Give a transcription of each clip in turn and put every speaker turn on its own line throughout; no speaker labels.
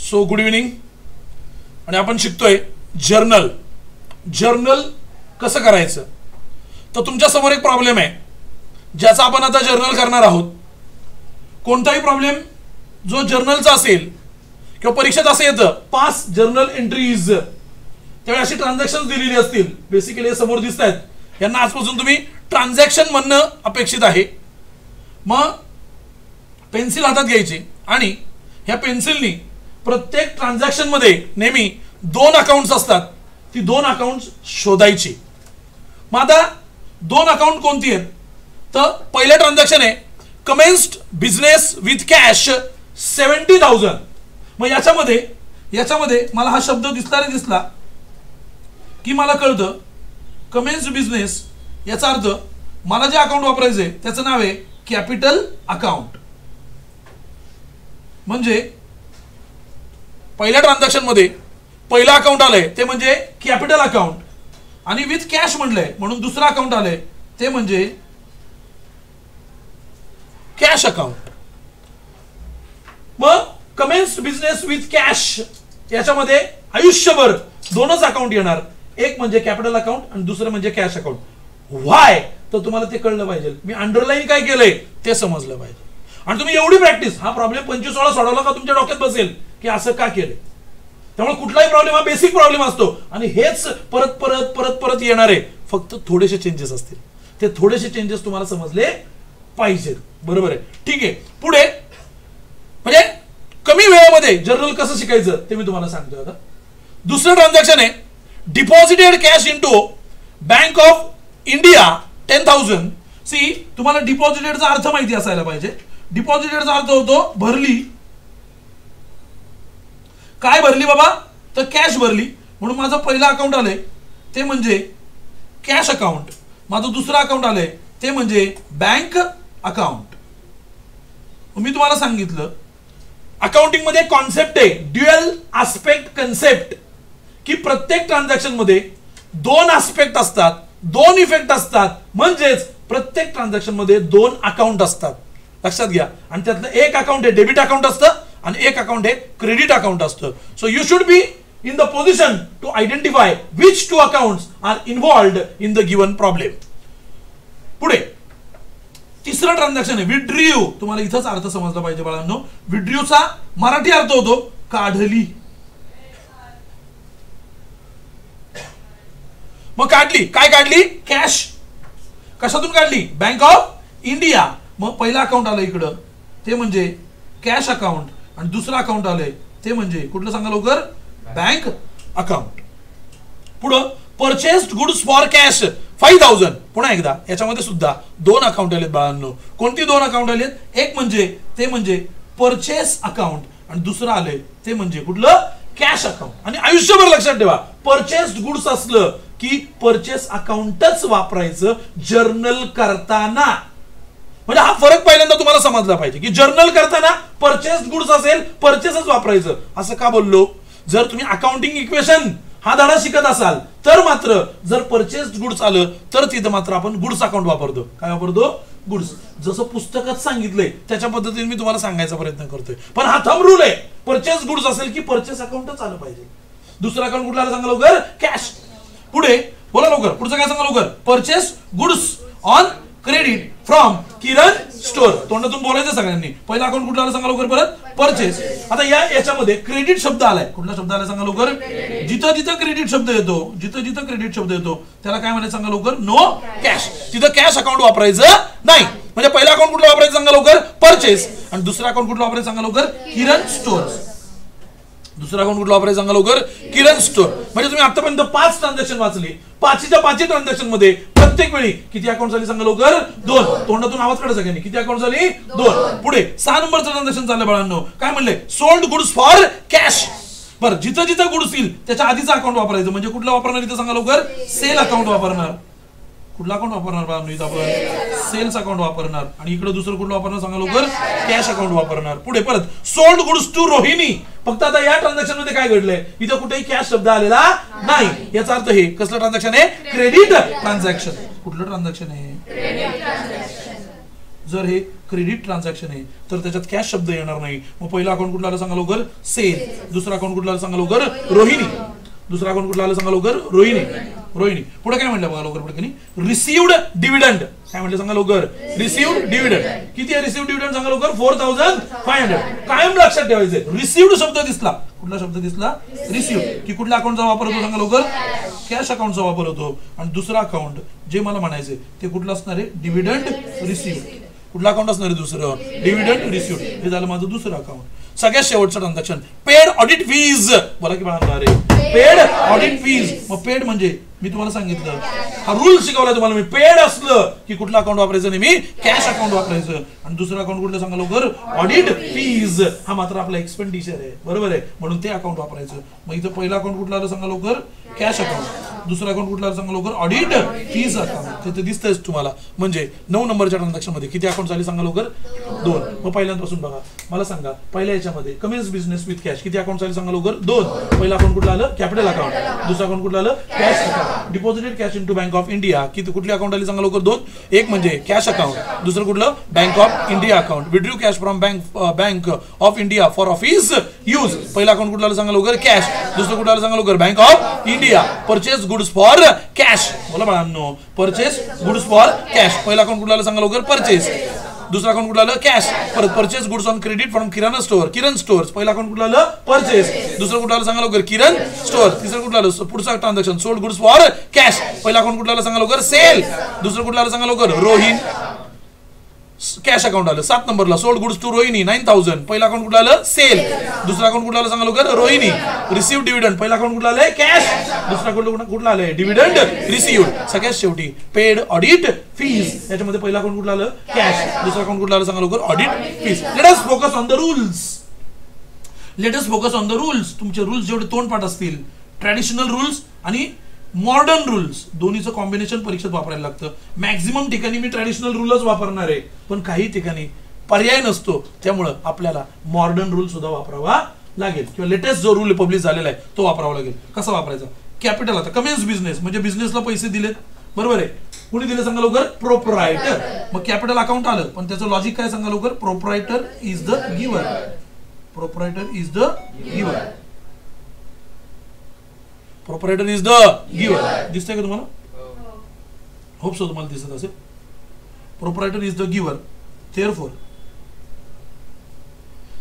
So good evening. आणि आपण शिकतोय जर्नल. जर्नल कसं करायचं. तर तुमच्या समोर एक प्रॉब्लेम आहे ज्याचा आपण आता जर्नल करणार आहोत. कोणताही प्रॉब्लेम जो जर्नलचा असेल किंवा परीक्षेत असं येतं पास जर्नल एंट्रीज, त्यावेळी अशी ट्रान्झॅक्शन दिलेली असतील. बेसिकली समोर दिसत आहेत. यांना आजपासून तुम्ही ट्रान्झॅक्शन म्हणणं अपेक्षित आहे. मग पेन्सिल हातात घ्यायची आणि ह्या पेन्सिलनी प्रत्येक ट्रान्झॅक्शन मध्ये नेहमी 2 अकाउंट्स असतात. ती 2 अकाउंट्स शोधायची. मग आता 2 अकाउंट कोणती आहेत. तर पहिलं ट्रान्झॅक्शन आहे कमेन्स्ड बिझनेस विथ कॅश 70,000. मग याच्यामध्ये मला हा शब्द दिसला की मला कळतं कमेन्स्ड बिझनेस याचा अर्थ मला जे अकाउंट वापरायचंय त्याचं नाव आहे कॅपिटल अकाउंट. म्हणजे पहिल्या ट्रान्झॅक्शन मध्ये पहिलं अकाउंट आलंय ते म्हणजे कॅपिटल अकाउंट आणि विथ कॅश म्हणलंय म्हणून दुसरं अकाउंट आलंय ते म्हणजे कॅश अकाउंट. मग कमेन्स्ड बिझनेस विथ कॅश याच्यामध्ये आयुष्यभर 2च अकाउंट येणार. एक म्हणजे कॅपिटल अकाउंट आणि दुसरं म्हणजे कॅश अकाउंट. व्हाय तर तुम्हाला ते कळलं पाहिजे. मी अंडरलाईन काय केलंय ते समजलं पाहिजे. आणि तुम्ही एवढी प्रॅक्टिस, हा प्रॉब्लेम 25 वेळा सोडवला का तुमच्या डोक्यात बसेल की असं का केलं. त्यामुळे कुठलाही प्रॉब्लेम हा बेसिक प्रॉब्लेम असतो आणि हेच परत परत परत परत येणार आहे. फक्त थोडेसे चेंजेस असतील. ते थोडेसे चेंजेस तुम्हाला समजले पाहिजेत. बरोबर आहे. ठीक आहे. पुढे म्हणजे कमी वेळेमध्ये जर्नल कसं शिकायचं ते मी तुम्हाला सांगतोय. आता दुसरं ट्रान्झॅक्शन आहे deposited cash into bank of India 10,000. सी तुम्हाला डिपॉझिटेडचा अर्थ माहिती असायला पाहिजे. डिपॉझिटेडचा अर्थ होतो भरली. काय भरली बाबा तर कॅश भरली. म्हणून माझं पहिलं अकाउंट आलंय ते म्हणजे कॅश अकाउंट. माझं दुसरं अकाउंट आलंय ते म्हणजे बँक अकाउंट. मी तुम्हाला सांगितलं अकाउंटिंग मध्ये कॉन्सेप्ट आहे ड्युअल आस्पेक्ट कन्सेप्ट की प्रत्येक ट्रान्झॅक्शन मध्ये 2 आस्पेक्ट असतात, 2 इफेक्ट असतात. म्हणजेच प्रत्येक ट्रान्झॅक्शन मध्ये 2 अकाउंट असतात. लक्षात घ्या. आणि त्यातलं एक अकाउंट हे डेबिट अकाउंट असतं आणि एक अकाउंट हे क्रेडिट अकाउंट असतं. So you should be in the position to identify which 2 accounts are involved in the given problem. पुढे तिसरं ट्रान्झॅक्शन आहे विड्रीव. तुम्हाला इथंच अर्थ समजला पाहिजे बाळांनो. विड्रीवचा मराठी अर्थ होतो काढली. मग काढली. काय काढली कॅश. कशातून काढली बँक ऑफ इंडिया. मग पहिलं अकाउंट आलं इकडं ते म्हणजे कॅश अकाउंट आणि दुसरं अकाउंट आलंय ते म्हणजे कुठलं सांगा लवकर बँक अकाउंट. पुढं परचेस्ड गुड्स फॉर कॅश 5,000. पुन्हा एकदा याच्यामध्ये सुद्धा 2 अकाउंट आलेत बाळांनो. कोणती 2 अकाउंट आलेत. एक म्हणजे ते म्हणजे परचेस अकाउंट आणि दुसरं आलंय ते म्हणजे कुठलं कॅश अकाउंट. आणि आयुष्यभर लक्षात ठेवा परचेस्ड गुड्स असलं की परचेस अकाउंटच वापरायचं जर्नल करताना. म्हणजे हा फरक पहिल्यांदा तुम्हाला समजला पाहिजे की जर्नल करताना परचेस्ड गुड्स असेल परचेसच वापरायचं. असं का बोललो. जर तुम्ही अकाउंटिंग इक्वेशन हा धडा शिकत असाल तर मात्र जर परचेस्ड गुड्स आलं तर तिथं मात्र आपण गुड्स अकाउंट वापरतो. काय वापरतो गुड्स. जसं पुस्तकात सांगितलंय त्याच्या पद्धतीने मी तुम्हाला सांगायचा प्रयत्न करतोय. पण हा थंब रूल आहे परचेस गुड्स असेल की परचेस अकाउंटच आलं पाहिजे. दुसरं अकाउंट कुठलं आलं सांगा लवकर कॅश. पुढे बोला लवकर पुढचं काय सांगा लवकर purchase goods on credit from Kiran store. तोंडातून बोलायचं सगळ्यांनी. पहिला अकाउंट कुठला आला सांगा लवकर परत परचेस. आता याच्यामध्ये क्रेडिट शब्द आलाय. कुठला शब्द आलाय सांगा लवकर. जिथं जिथं क्रेडिट शब्द येतो त्याला काय म्हणायचं सांगा लवकर नो कॅश. तिथं कॅश अकाउंट वापरायचं नाही. म्हणजे पहिला अकाउंट कुठलं वापरायचं सांगा लवकर परचेस आणि दुसरा अकाउंट कुठलं वापरायचं सांगा लवकर किरण स्टोर. दुसरा अकाउंट कुठलं वापरायचं सांगा लवकर किरण स्टोर. म्हणजे तुम्ही आतापर्यंत 5 ट्रान्झॅक्शन वाचली. 5च्या 5 ट्रान्झॅक्शन मध्ये प्रत्येक वेळी किती अकाउंट झाली सांगा लवकर 2. तोंडातून आवाज काढा सगळ्यांनी. किती अकाउंट झाली 2. पुढे 6 नंबरचं ट्रान्झॅक्शन झालं बाळांनो. काय म्हणले सोल्ड गुड्स फॉर कॅश. बरं जिथं जिथं गुड्स येईल त्याच्या आधीचं अकाउंट वापरायचं. म्हणजे कुठलं वापरणार इथं सांगा लवकर सेल अकाउंट वापरणार. कुठला अकाउंट वापरणार बाळांनो इथं आपण सेल्स अकाउंट वापरणार. आणि इकडे दुसरं कुठलं वापरणार सांगा लवकर कॅश अकाउंट वापरणार. पुढे परत सोल्ड गुड्स टू रोहिणी. फक्त आता या ट्रान्झॅक्शन मध्ये काय घडलंय इथं कुठेही कॅश शब्द आलेला नाही. याचा अर्थ हे कसलं ट्रान्झॅक्शन आहे क्रेडिट ट्रान्झॅक्शन. कुठलं ट्रान्झॅक्शन आहे. जर हे क्रेडिट ट्रान्झॅक्शन आहे तर त्याच्यात कॅश शब्द येणार नाही. मग पहिला अकाउंट कुठला आलं सांगा लवकर? सेल. दुसरा अकाउंट कुठला आलं सांगा लवकर? रोहिणी. दुसरा अकाउंट कुठला आलं सांगा लवकर? रोहिणी. रोहिणी. पुढे काय म्हटलं बघा लवकर पुढे? Received dividend. काय म्हटलं सांगा लवकर? Received dividend. किती आहे रिसिव्ड डिव्हिडंड सांगा लवकर? 4500. कायम लक्षात ठेवायचे रिसिव्ड शब्द दिसला, कुठला शब्द दिसला? रिसिव्ड. की कुठल्या अकाउंटचा वापर होतो सांगा लवकर? कॅश अकाउंटचा वापर होतो. आणि दुसरा अकाउंट जे मला म्हणायचे ते कुठलं असणार आहे? Dividend received. कुठला अकाउंट असणार आहे दुसरं? Dividend received. हे झालं माझं दुसरं अकाउंट. सगळ्यात शेवटचं ट्रान्झॅक्शन पेड ऑडिट फीज. बोला की बाळा रे, पेड ऑडिट फीज. मग पेड म्हणजे मी तुम्हाला सांगितलं, हा रूल शिकवला तुम्हाला मी. पेड असलं की कुठला अकाउंट वापरायचं नाही, मी कॅश अकाउंट वापरायचं. आणि दुसरं अकाउंट कुठलं सांगा लवकर? Audit fees. हा मात्र आपला एक्सपेंडिचर आहे, बरोबर आहे, म्हणून ते अकाउंट वापरायचं. मग इथं पहिला अकाउंट कुठला आलं सांगा लवकर? Cash account. दुसरा अकाउंट कुठला आलं सांगा लवकर? Audit fees account. तिथे दिसतंयच तुम्हाला. म्हणजे 9 नंबरच्या ट्रान्झॅक्शन मध्ये किती अकाउंट झाले सांगा लवकर? 2. मग पहिल्यांपासून बघा, मला सांगा पहिल्या याच्यामध्ये कमेन्स बिझनेस विथ कॅश किती अकाउंट झाले सांगा लवकर? 2. पहिला अकाउंट कुठला आलं? Capital account. दुसरा अकाउंट कुठला आलं? Cash account. Deposited cash into bank of India किती कुठली अकाउंट आली सांगा लवकर? 2. एक म्हणजे कॅश अकाउंट, दुसरं कुठलं? Bank of India account. Withdrew cash from bank of India for office use. पहिला अकाउंट कुठला आलं सांगा लवकर? कॅश. दुसरं कुठला आलं सांगा लवकर? Bank of India. Purchase goods for cash. बोला बाळांनो, परचेस गुड्स फॉर कॅश. पहिला अकाउंट कुठला आलं सांगा लवकर? परचेस. दुसरा अकाउंट कुठला आलं? कॅश. परत purchase goods on credit from Kirana store, Kiran stores. पहिला अकाउंट कुठला आलं? परचेस. दुसरं कुठला आलं सांगा लवकर? किरण स्टोअर. तिसरं कुठला आलं? पुढचा transaction sold goods for cash. पहिला अकाउंट कुठला आलं सांगा लवकर? सेल. दुसरं कुठला आलं सांगा लवकर? रोहिणी. कॅश अकाउंट आलं 7 नंबरला. Sold goods to Rohini 9000. पहिला अकाउंट कुठला आलं? सेल. दुसरा अकाउंट कुठला आलं सांगा लवकर? रोहिणी. Receive dividend. पहिला अकाउंट कुठला आलंय? कॅश. दुसरा अकाउंट कुठला आलंय? Dividend received. सगळ्यात शेवटी पेड ऑडिट फीज. याच्यामध्ये पहिला अकाउंट कुठला आलं? कॅश. दुसरा अकाउंट कुठला आलं सांगा लवकर? Audit fees. Let us focus on the rules. Let us focus on the rules. तुमचे रूल्स जेवढे तोंडपाठ असतील, ट्रॅडिशनल रूल्स आणि मॉडर्न रूल्स दोन्हीचं कॉम्बिनेशन परीक्षेत वापरायला लागतं. मॅक्झिमम ठिकाणी मी ट्रॅडिशनल रूलच वापरणार आहे, पण काही ठिकाणी पर्याय नसतो, त्यामुळं आपल्याला मॉडर्न रूल सुद्धा वापरावा लागेल किंवा लेटेस्ट जो रूल पब्लिश झालेला आहे तो वापरावा लागेल. कसा वापरायचा? कॅपिटल. आता कमेन्स बिझनेस म्हणजे बिझनेसला पैसे दिलेत, बरोबर आहे. कुणी दिले सांगा लवकर? प्रोप्रायटर. मग कॅपिटल अकाउंट आलं, पण त्याचं लॉजिक काय सांगा लवकर? Proprietor is the giver. Proprietor is the giver. Proprietor is the giver. दिसतंय का तुम्हाला? होप सो तुम्हाला दिसत असेल. Proprietor is the giver. Therefore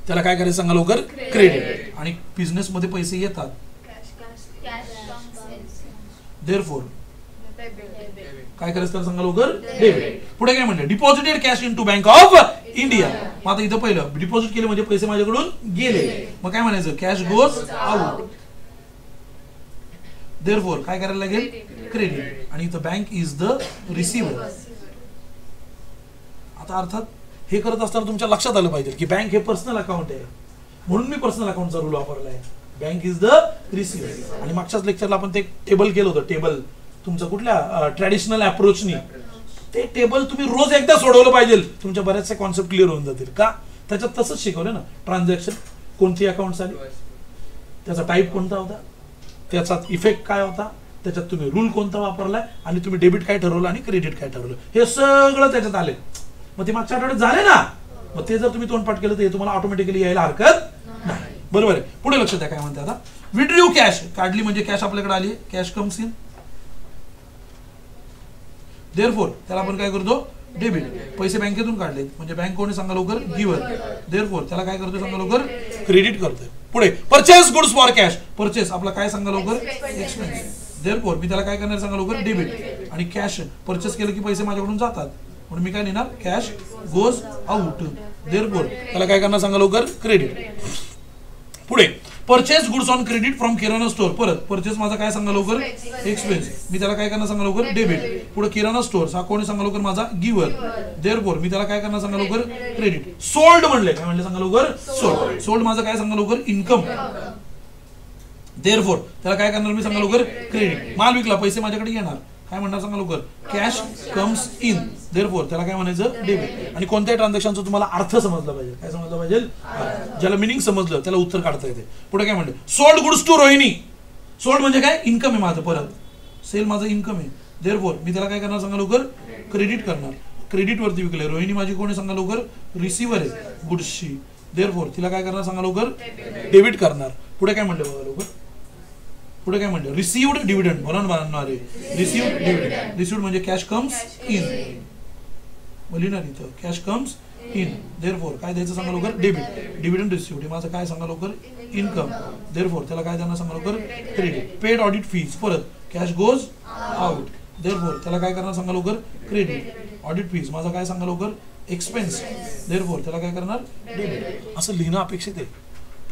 त्याला काय करायचं सांगा लवकर? क्रेडिट. आणि बिझनेस मध्ये पैसे येतात, देअरफॉर काय करायचं त्याला सांगा लवकर? डेबिट. पुढे काय म्हणले? Deposited cash into bank of India. मग आता इथं पहिलं डिपॉझिट केले म्हणजे पैसे माझ्याकडून गेले, मग काय म्हणायचं? Cash goes out. देअरफॉर काय करायला लागेल? क्रेडिट. आणि इथं बँक इज द रिसिव्हर. आता अर्थात हे करत असताना तुमच्या लक्षात आलं पाहिजे की बँक हे पर्सनल अकाउंट आहे, म्हणून मी पर्सनल अकाउंटचा रूल वापरलाय. Bank is the receiver. आणि मागच्याच लेक्चरला आपण ते टेबल केलं होतं. टेबल तुमचं कुठल्या ट्रॅडिशनल अप्रोचनी ते टेबल तुम्ही रोज एकदा सोडवलं पाहिजे. तुमच्या बऱ्याचशा कॉन्सेप्ट क्लिअर होऊन जातील. का? त्याच्यात तसंच शिकवलं ना. ट्रान्झॅक्शन कोणती अकाउंट आली, त्याचा टाईप कोणता होता, त्याचा इफेक्ट काय होता, त्याच्यात तुम्ही रूल कोणता वापरलाय, आणि तुम्ही डेबिट काय ठरवलं आणि क्रेडिट काय ठरवलं, हे सगळं त्याच्यात आले. मग ते मागच्या आठवड्यात झाले ना. मग ते जर तुम्ही तोंडपाठ केलं तर हे तुम्हाला ऑटोमॅटिकली यायला हरकत नाही, बरोबर आहे. पुढे लक्ष द्या काय म्हणते. आता विड्रू कॅश काढली म्हणजे कॅश आपल्याकडे आली, कॅश कम्स इन. देअरफॉर त्याला आपण काय करतो? डेबिट. पैसे बँकेतून काढले म्हणजे बँक कोणी सांगा लवकर? गिव्हर. देअरफॉर त्याला काय करतो सांगा लवकर? क्रेडिट करतोय. पुढे purchase goods for cash. Purchase आपला काय सांगा लवकर? एक्सपेन्स. देअरफॉर मी त्याला काय करणार सांगा लवकर? डेबिट. आणि कॅश परचेस केलं की पैसे माझ्याकडून जातात, म्हणून मी काय लिहिणार? Cash goes out. देअरफॉर त्याला काय करणार सांगा लवकर? क्रेडिट. पुढे purchase goods on credit from Kirana store. परत परचेस माझा काय सांगा लवकर? एक्सपेन्स. मी त्याला काय करणार सांगा लवकर? डेबिट. पुढे किराणा स्टोअर हा कोणी सांगा लवकर? माझा गिव्हर. देअरफॉर मी त्याला काय करणार सांगा लवकर? क्रेडिट. सोल्ड म्हणले काय म्हणले सांगा लवकर? सोल्ड. सोल्ड माझा काय सांगा लवकर? इन्कम. देअरफॉर त्याला काय करणार मी सांगा लवकर? क्रेडिट. माल विकला पैसे माझ्याकडे येणार, काय म्हणणार सांगा लवकर? Cash comes in. देअरफॉर त्याला काय म्हणायचं? डेबिट. आणि कोणत्याही ट्रान्झॅक्शनचा तुम्हाला अर्थ समजला पाहिजे. काय समजला पाहिजे? ज्याला मिनिंग समजलं त्याला उत्तर काढता येते. पुढे काय म्हणते? Sold goods to Rohini. Sold म्हणजे काय? इन्कम आहे माझं. परत सेल माझं इन्कम आहे. देअरफॉर मी त्याला काय करणार सांगा लवकर? क्रेडिट करणार. क्रेडिट वरती विकले. रोहिणी माझी कोण आहे सांगा लवकर? रिसिव्हर आहे गुड्सची. देअरफॉर तिला काय करणार सांगा लवकर? डेबिट करणार. पुढे काय म्हणलं बघा लवकर? पुढे काय म्हणलं? Received dividend. बोला ना बाळांनो, रिसिव्ड डिव्हिडंड. रिसिव्ड म्हणजे कॅश कम्स इन. बोली ना इथं कॅश कम्स इन. देअरफॉर काय द्यायचं सांगा लवकर? डेबिट. डिव्हिडंड रिसिव्ड हे माझं काय सांगा लवकर? इन्कम. देअरफॉर त्याला काय देणार सांगा लवकर? क्रेडिट. पेड ऑडिट फीज परत कॅश गोज आउट. देअरफॉर त्याला काय करणार सांगा लवकर? क्रेडिट. ऑडिट फीज माझा काय सांगा लवकर? एक्सपेन्स. देअरफॉर त्याला काय करणार? डेबिट. असं लिहिणं अपेक्षित आहे.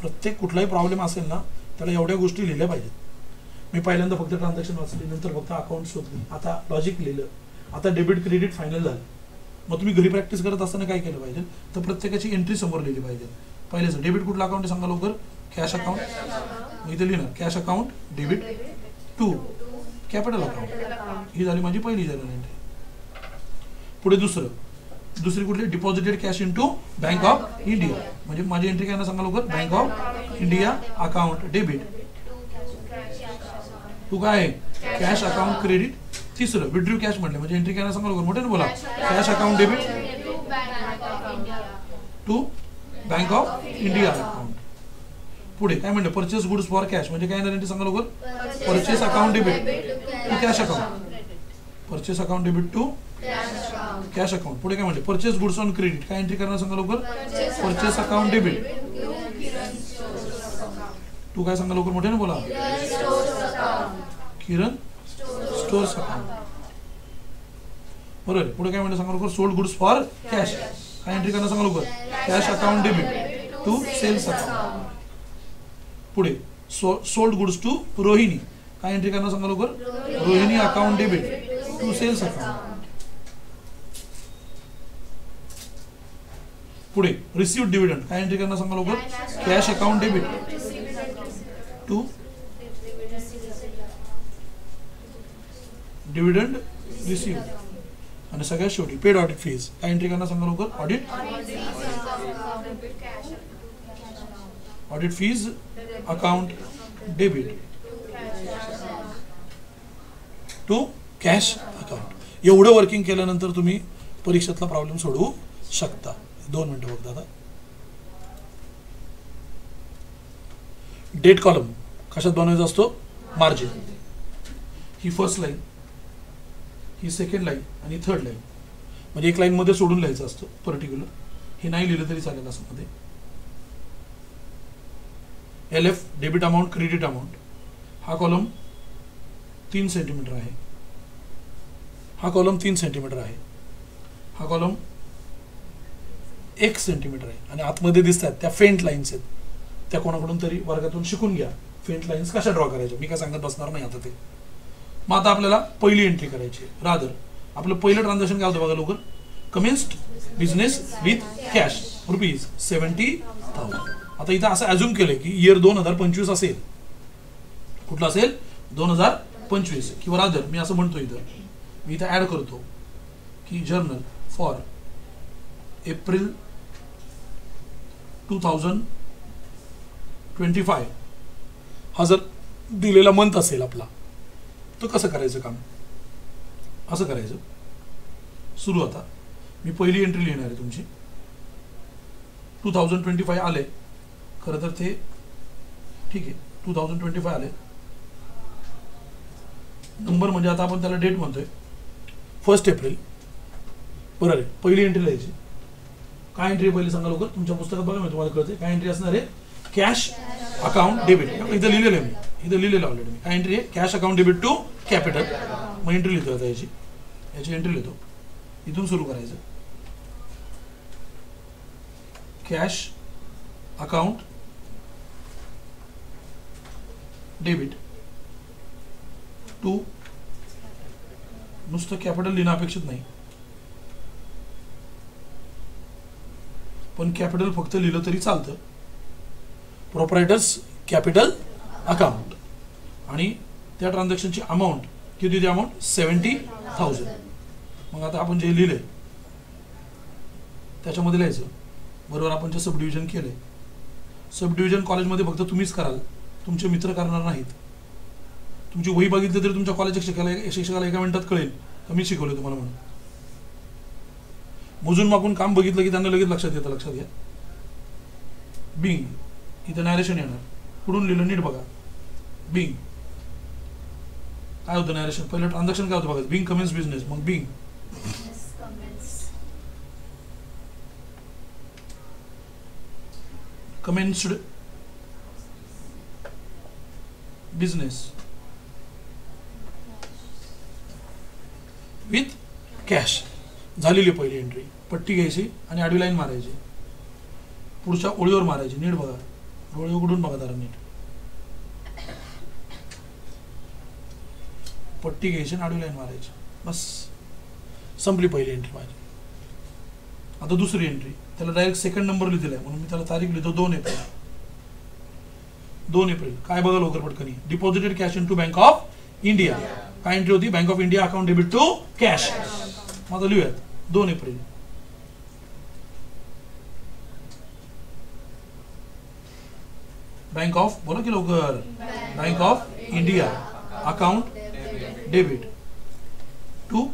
प्रत्येक कुठलाही प्रॉब्लेम असेल ना त्याला एवढ्या गोष्टी लिहिल्या पाहिजेत. मी पहिल्यांदा फक्त ट्रान्झॅक्शन वाचली, नंतर फक्त अकाउंट शोधली, आता लॉजिक लिहिलं, आता डेबिट क्रेडिट फायनल झालं. मग तुम्ही घरी प्रॅक्टिस करत असताना काय केलं पाहिजे? तर प्रत्येकाची एंट्री समोर लिहिली पाहिजे. पहिलेच डेबिट कुठला अकाउंट आहे सांगा लवकर? Cash account. मग इथे लिहिणार cash account debit to capital account. ही झाली माझी पहिली जर्नल एंट्री. पुढे दुसरी कुठली? Deposited cash into bank of India. म्हणजे माझी एंट्री काय ना सांगा लवकर? Bank of India account debit to काय? Cash account credit. तिसरं विड्रू कॅश म्हटलं म्हणजे एंट्री काय ना सांगा लवकर? मोठ्याने बोला. Cash account debit to bank of India account. पुढे काय म्हणलं? परचेस गुड्स फॉर कॅश म्हणजे काय एंट्री सांगा लवकर? Purchase account debit to cash account. Purchase account debit to cash account. पुढे काय म्हणले? परचेस गुड्स ऑन क्रेडिट काय एंट्री करणार सांगा लवकर? परचेस अकाउंट डेबिट टू काय सांगा लवकर? मोठ्याने बोला. Kiran stores account. बरोबर. पुढे काय म्हणलं सांगा लवकर? सोल्ड गुड्स फॉर कॅश काय एंट्री करणार सांगा लवकर? Cash account debit to sales account. पुढे सोल्ड गुड्स टू रोहिणी काय एंट्री करणार सांगा लवकर? Rohini account debit to sales account. पुढे रिसिव्ड डिव्हिडंड काय एंट्री करणार सांगा लवकर? Cash account debit to dividend received. आणि सगळ्यात शेवटी पेड ऑडिट फीज काय एंट्री करणार सांगा लवकर? Audit fees account debit to cash account. एवढं वर्किंग केल्यानंतर तुम्ही परीक्षेतला प्रॉब्लेम सोडवू शकता. 2 मिनिटं बघता. आता डेट कॉलम कशात बनवायचा असतो? मार्जिन. ही फर्स्ट लाईन, ही सेकंड लाईन आणि थर्ड लाईन. म्हणजे एक लाईन मध्ये सोडून लिहायचं असतं पर्टिक्युलर. हे नाही लिहिलं तरी चालेल असं मध्ये. LF debit amount credit amount. हा कॉलम 3 सेंटीमीटर आहे. हा कॉलम 3 सेंटीमीटर आहे. हा कॉलम 1 सेंटीमीटर आहे. आणि आतमध्ये दिसतात त्या फेंट लाईन्स आहेत. त्या कोणाकडून तरी वर्गातून शिकून घ्या. फेंट लाईन्स कशा ड्रॉ करायच्या. मी काय सांगत बसणार नाही आता ते. मग आता आपल्याला पहिली एंट्री करायची. रादर आपलं पहिलं ट्रान्झॅक्शन काय होतं बघा लवकर? कमेन्स्ड बिझनेस विथ कॅश ₹70,000. आता इथं असं अज्युम केलंय की इयर 2025 असेल. कुठलं असेल? 2025. किंवा रादर मी असं म्हणतो इथं, मी इथं ऍड करतो की जर्नल फॉर एप्रिल 2025 हा जर दिलेला मंथ असेल आपला, तर कसं करायचं काम? असं करायचं. सुरू. आता मी पहिली एंट्री लिहिणार आहे तुमची. 2025 आले. खरं तर ते ठीक आहे. 2025 आले. नंबर म्हणजे आता आपण त्याला डेट म्हणतोय 1 एप्रिल. बरोबर आहे. पहिली एंट्री लिहायची. काय एंट्री पहिली सांगा लवकर? तुमच्या पुस्तकात बघा, मी तुम्हाला कळते काय एंट्री असणार आहे? Cash account debit. इथं लिहिलेलं आहे मी. इथं लिहिलेलं ऑलरेडी मी. काय एंट्री आहे? Cash account debit to capital. मग एंट्री लिहितो आता याची एंट्री लिहितो. इथून सुरू करायचं. कॅश अकाउंट डेबिट टू, नुसतं कॅपिटल लिहिणं अपेक्षित नाही, पण कॅपिटल फक्त लिहिलं तरी चालतं. Proprietor's capital account. आणि त्या ट्रान्झॅक्शनची अमाऊंट किती? ती अमाऊंट 70,000. मग आता आपण जे लिहिलंय त्याच्यामध्ये लिहायचं. बरोबर. आपण जे सब डिव्हिजन केलंय, सब डिव्हिजन कॉलेजमध्ये फक्त तुम्हीच कराल, तुमचे मित्र करणार नाहीत. तुमची वही बघितली तरी तुमच्या कॉलेजच्या शिक्षकाला 1 मिनिटात कळेल का मी शिकवलं तुम्हाला म्हणून. मोजून मागून काम बघितलं की त्यांना लगेच लक्षात येतं. लक्षात घ्या. बिंग, इथं नॅरेशन येणार. कुठून लिहिलं नीट बघा. बिंग काय होतं नॅरेशन? पहिलं ट्रान्झॅक्शन काय होतं बघा. बिंग कमेन्स बिझनेस, मग बिंग कमेन्स्ड बिझनेस विथ कॅश. झालेली पहिली एंट्री. पट्टी घ्यायची आणि आडवी लाईन मारायची. पुढच्या ओळीवर मारायची. नीट बघा. डोळे उघडून बघा जरा नीट. पट्टी घ्यायची आणि आडवी लाईन मारायची. बस संपली पहिली एंट्री माझी. आता दुसरी एंट्री. त्याला डायरेक्ट सेकंड नंबर लिहिलेला आहे म्हणून मी त्याला तारीख लिहितो 2 एप्रिल. 2 एप्रिल. काय बघा लवकर पटकनी. Deposited cash into bank of India. काय एंट्री होती? Bank of India account debit to cash. माझं लिहूयात 2 एप्रिल. बँक ऑफ, बोला की लवकर. Bank of India account debit to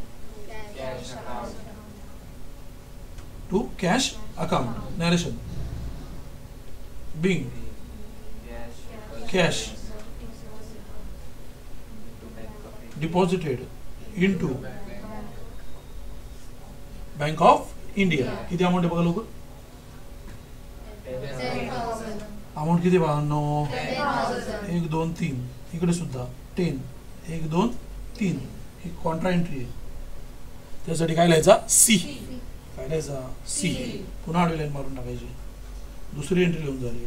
cash account. Narration. Being cash deposited into bank of India. किती amount आहे बघा लवकर. अमाऊंट किती बाळांनो? 1 2 3. इकडे सुद्धा 10. 1 2 3. ही कॉन्ट्रा एंट्री आहे. त्यासाठी काय लिहायचा? सी. काय लिहायचा? सी. पुन्हा आडवी लाईन मारून टाकायची. दुसरी एंट्री लिहून झाली.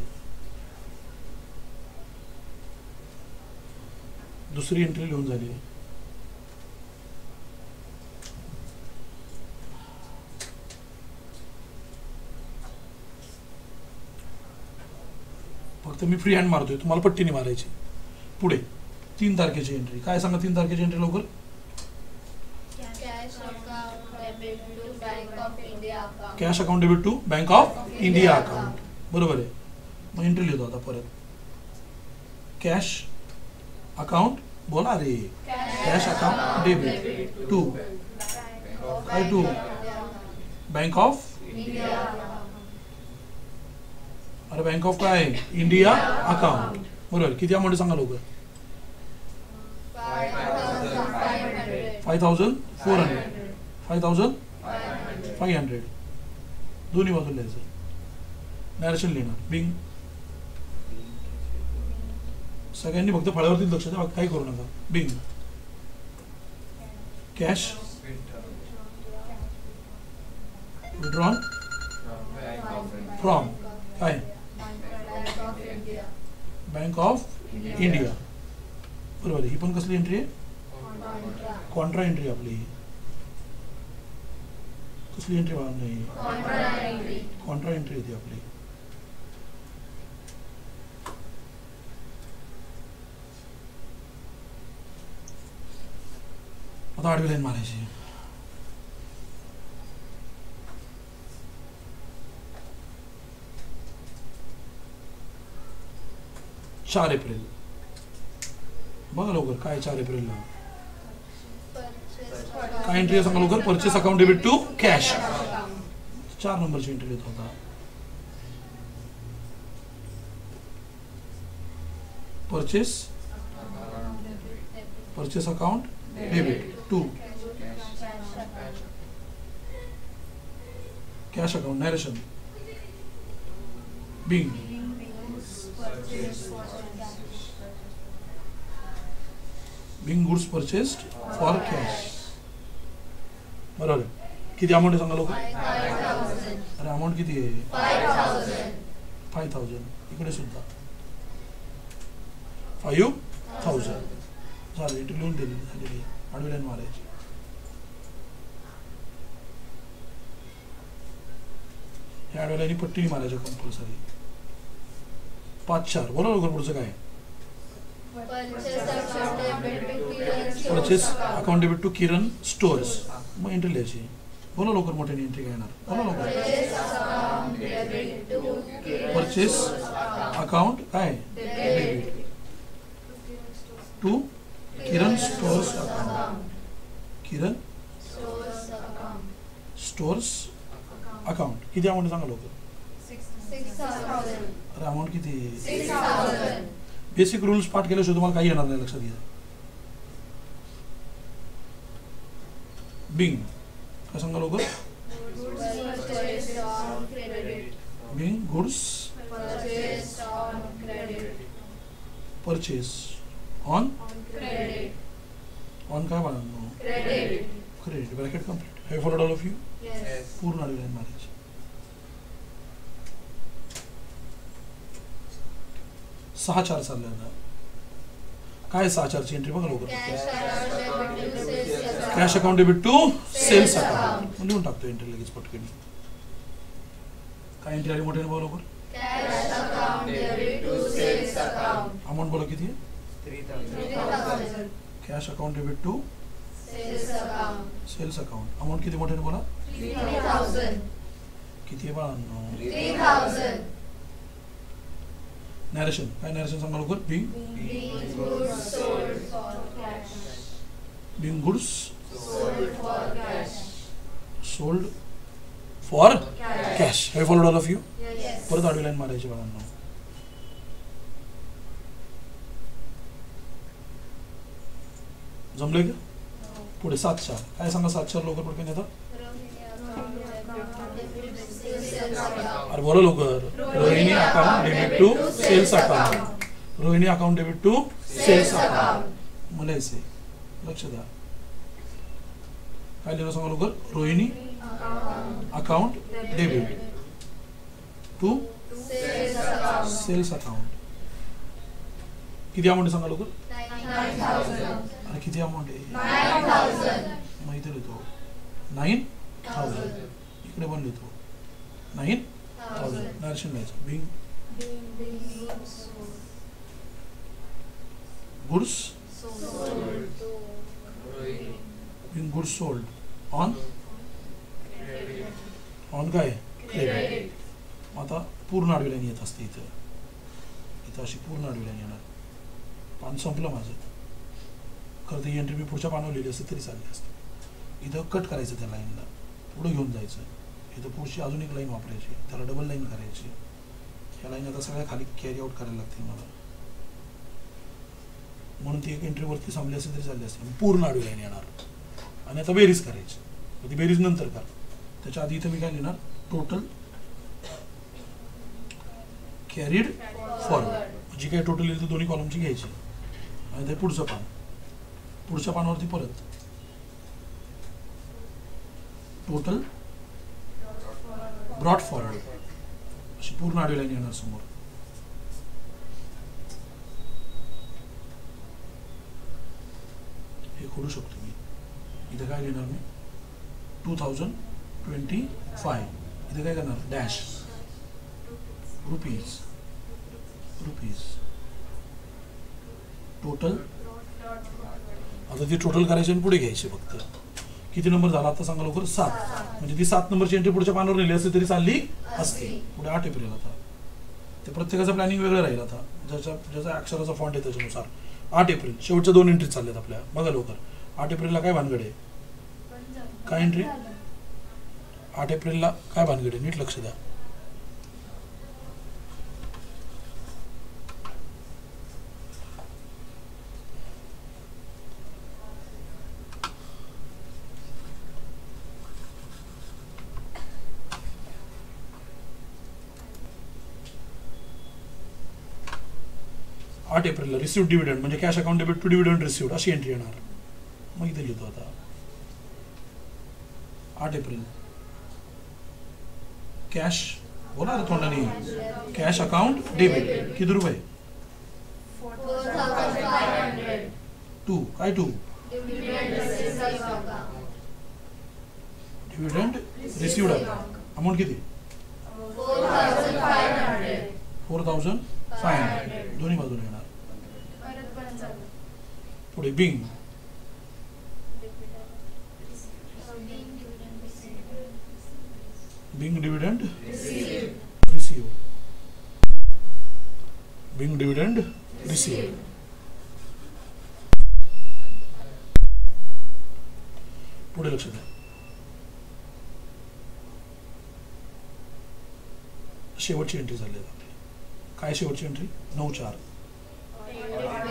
दुसरी एंट्री लिहून झाली. फक्त मी फ्री हँड मारतोय, तुम्हाला पट्टीने मारायची. पुढे 3 तारखेची एंट्री. काय सांगा 3 तारखेची एंट्री लवकर. Cash account debit to bank of India account. बरोबर आहे. मग एंट्री लिहितो आता परत. कॅश अकाउंट, बोला रे. कॅश अकाउंट डेबिट टू काय टू बँक ऑफ. अरे बँक ऑफ काय? India account. बरोबर. किती अमाऊंट सांगा लवकर. 5400. 5500. दोन्ही बाजूला लिहायचं. नॅरेशन लिहिणार. बिंग. सगळ्यांनी फक्त फळ्यावरती लक्ष द्या, काही करू नका. बिंग कॅश विड्रॉन फ्रॉम काय बँक ऑफ इंडिया. बरोबर. ही पण कसली एंट्री आहे? कॉन्ट्रा एंट्री आपली. कसली एंट्री नाही? कॉन्ट्रा एंट्री होती आपली. आता आडवी लाईन मारायची. चार एप्रिल. बघा लवकर काय 4 एप्रिलला काय एंट्री आहे सांगा लवकर. Purchase account debit to cash. 4 नंबरची एंट्री येत होता. Purchase account debit to cash account. Narration. Being goods purchased for cash. बरोबर. किती अमाऊंट आहे सांगा लोक. अरे अमाऊंट किती आहे? 5000. इकडे सुद्धा 5000. झालं. इथे लिहून दिली झालेली. आडवी लाईन मारायची. ह्या आडव्या लाईनी पट्टी मारायची कंपल्सरी. 5-4. बोला लवकर पुढचं काय. Purchase account debit to Kiran stores. मग एंट्री लिहायची. बोला लवकर मोठ्याने एंट्री घेणार. बोला लवकर. परचेस अकाउंट काय debit to Kiran stores account. Kiran stores account किती अमाऊंट सांगा लवकर.
6,000.
अरे अमाऊंट किती.
6,000.
बेसिक रूल्स पाठ केल्याशिवाय तुम्हाला काही येणार नाही लक्षात घ्या. बिंग काय सांगा लवकर.
Purchased on credit.
Bing goods
Purchased on credit.
Purchase on
Credit.
On काय म्हणा
Credit.
Credit bracket complete. Have followed all of you.
Yes.
पूर्ण आलेला आहे मारायची. सहा चार चालले आता. काय 6-4ची एंट्री बघा लवकर.
Cash account debit to
cash account debit
sales account.
To sales
Sales
account
account.
लिहून टाकतो एंट्री लगेच पटकन. काय एंट्री आली मोठ्याने बघा लवकर.
Cash account debit to sales account.
Amount बोला किती आहे.
3,000.
Cash account debit to
Sales account.
Sales account. Amount किती मोठ्याने बोला.
3,000.
किती आहे बाळांनो.
3,000.
नॅरेशन काय नॅरेशन सांगा लवकर. Being
Being goods sold for cash.
Being goods
Sold for cash.
Sold for
Cash.
Cash. Have followed all of you.
Yes.
परत आडवी लाईन मारायची बाळांनो. जमलंय का. पुढे 7-4 काय सांगा. 7-4 लवकर पटकन येतं. अरे बोला लवकर. Rohini account debit to sales account. Rohini account debit to sales account. मला यायचंय लक्ष द्या. काय लिहिलं सांगा लवकर. Rohini account debit to
Sales account.
Sales account. किती अमाऊंट सांगा लवकर.
9,000.
अरे किती अमाऊंट आहे.
9,000.
माहिती लिहितो 9,000. इकडे पण लिहितो 9,000. नॅरेशन लिहायचं. Bing goods Bing goods sold on on काय क्रेडिट. आता पूर्ण आडवी लाईन येत असते इथं. इथं अशी पूर्ण आडवी लाईन येणार. पान संपलं माझं. खरं तर ही एंट्री मी पुढच्या पानावर लिहिली असते तरी चालली असते. इथं कट करायचं त्या लाईनला. पुढं घेऊन जायचं. इथं पुढची अजून एक लाईन वापरायची. त्याला डबल लाईन करायची. ह्या लाईन आता सगळ्या खाली कॅरी आउट करायला लागतील मला. म्हणून ती एक एंट्री वरती थांबली असते तरी चालली असते. पूर्ण आडवी लाईन येणार. आणि आता बेरीज करायची. ती बेरीज नंतर कर. त्याच्या आधी इथं मी काय लिहिणार. Total carried forward. जी काय टोटल येईल ती दोन्ही कॉलमची घ्यायची. आणि ते पुढचं पान. पुढच्या पानावरती परत टोटल ब्रॉट फॉरवर्ड. अशी पूर्ण आडवी लाईन येणार समोर. हे खोडू शकतो मी. इथं काय लिहिणार मी. 2025. इथे काय करणार. Dash rupees total. आता ती टोटल करायची आणि पुढे घ्यायची फक्त. किती नंबर झाला आता सांगा लवकर. 7. म्हणजे ती 7 नंबरची एंट्री पुढच्या पानावर लिहिली असते तरी चालली असते. पुढे 8 एप्रिल. आता ते प्रत्येकाचं प्लॅनिंग वेगळं राहील. आता ज्याचा अक्षराचा फॉन्ट आहे त्याच्यानुसार. 8 एप्रिल शेवटच्या 2 एंट्री चालल्यात आपल्या. बघा लवकर. 8 एप्रिलला काय भानगड आहे. काय एंट्री. 8 एप्रिलला काय भानगड आहे नीट लक्ष द्या. आठ एप्रिलला रिसिव्ह डिव्हिडंड म्हणजे cash account debit to dividend received अशी एंट्री येणार. मग इथे लिहितो आता 8 एप्रिल कॅश बोला ना तोंडाने. कॅश अकाउंट डेबिट किती रुपये.
4,500.
टू काय to
Dividend received account.
Dividend received amount किती.
4,500.
4,500 दोन्ही बाजूने येणार. पुढे being being dividend receive. Being dividend receive. पुढे लक्ष द्या. शेवटची एंट्री झाली आहे आपली. काय शेवटची entry? 9/4.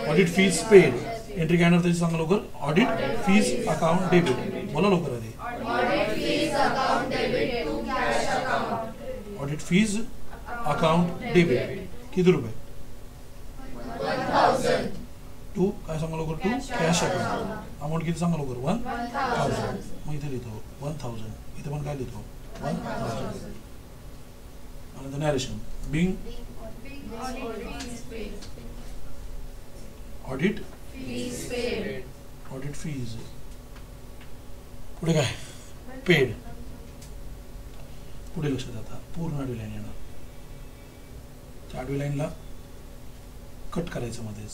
Audit fees paid. Entry काय येणार त्याची सांगा लवकर. Audit fees account debit. बोला लवकर. अरे
Audit fees account debit to cash account.
Audit fees account debit. किती रुपये?
1000.
टू काय सांगा लवकर. To cash account. अमाऊंट किती सांगा लवकर. 1000. मग इथे लिहितो 1000. इथे पण काय लिहितो 1000. आणि narration being audit
Fees paid.
Audit fees. पुढे काय? पेड. पुढे लक्षात आता पूर्ण आडवी लाईन येणार. त्या आडवी लाईनला कट करायचं मध्येच.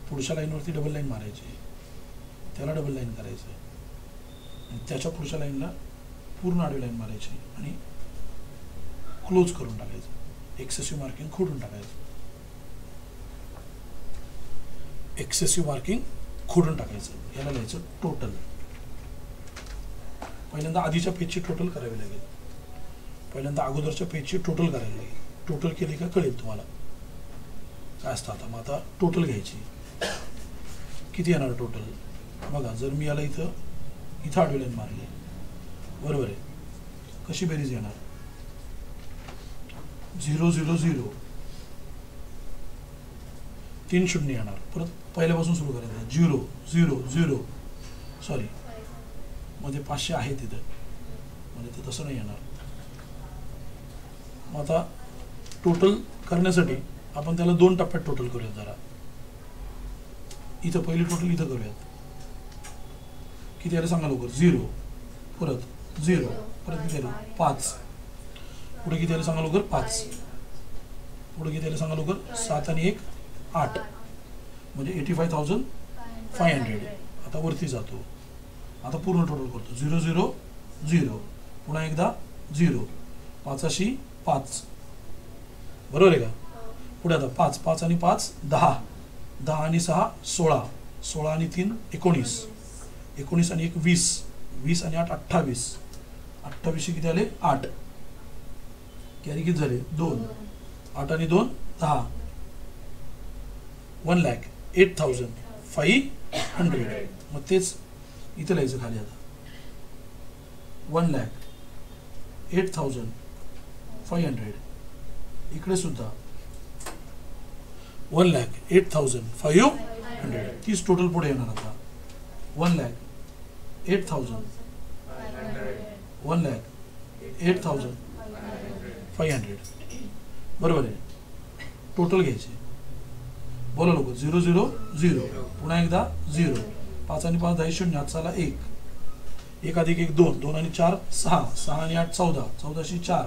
पुढच्या लाईनवरती डबल लाईन मारायची, त्याला डबल लाईन करायचं आणि त्याच्या पुढच्या लाईनला पूर्ण आडवी लाईन मारायची आणि क्लोज करून टाकायचं. एक्सेसिव्ह मार्किंग खोडून टाकायचं. एक्सेसिव्ह मार्किंग खोडून टाकायचं. याला लिहायचं टोटल. पहिल्यांदा आधीच्या पेजची टोटल करावी लागेल. पहिल्यांदा अगोदरच्या पेजची टोटल करायला लागेल. टोटल केली का कळेल तुम्हाला काय असतं. आता मग आता टोटल घ्यायची. किती येणार टोटल? बघा जर मी याला इथं आडवी लाईन मारली बरोबर आहे. कशी बेरीज येणार? 0 0 0 3 शून्य येणार. परत पहिल्यापासून सुरू करायचं. 0 0 0 सॉरी मध्ये 500 आहे तिथं म्हणजे ते तसं नाही येणार. मग आता टोटल करण्यासाठी आपण त्याला 2 टप्प्यात टोटल करूयात. जरा इथं पहिली टोटल इथं करूयात. किती आलं सांगा लवकर. 0 परत 0 परत किती आलं 5. पुढे किती आलं सांगा लवकर 5. पुढे किती आलं सांगा लवकर 7 आणि 1 8 म्हणजे 85,500. आता वरती जातो. आता पूर्ण टोटल करतो. 0 0 0 पुन्हा एकदा 0 5 5 बरोबर आहे का. पुढे आता 5 5 आणि 5 10 10 आणि 6 16 16 आणि 3 19 19 आणि 1 20 20 आणि 8 28 28 किती आले 8. कॅरी किती झाले 2 8 आणि 2 10 1,08,500. मग तेच इथं लिहायचं खाली. आता 1,08,500. इकडे सुद्धा 1,08,500. तीच टोटल पुढे येणार. आता 1,08,000 1,08,500 बरोबर आहे. टोटल घ्यायचे. बोला लोक. 0 0 0 पुन्हा एकदा 0 5 आणि 5 10 0 हात चाला 1 1 अधिक 1 2 2 आणि 4 6 6 आणि 8 14 14 4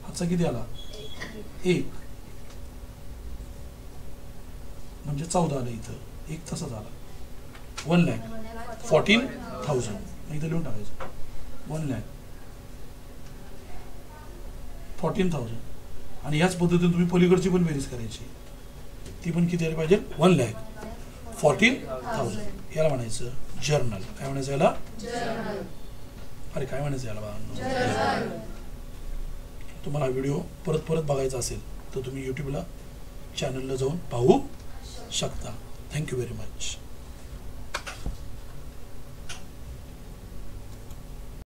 हातचा किती आला 1 म्हणजे 14 आलं. इथं 1 तसाच आला. 1,14,000 इथं लिहून टाकायचं. 1,14,000 आणि याच पद्धतीने तुम्ही पलीकडची पण बेरीज करायची. ती पण किती आली पाहिजे 1,14,000. याला म्हणायचं जर्नल. काय म्हणायचं याला? अरे काय म्हणायचं याला बा. तुम्हाला हा व्हिडिओ परत परत बघायचा असेल तर तुम्ही यूट्यूबला चॅनलला जाऊन पाहू शकता. Thank you very much.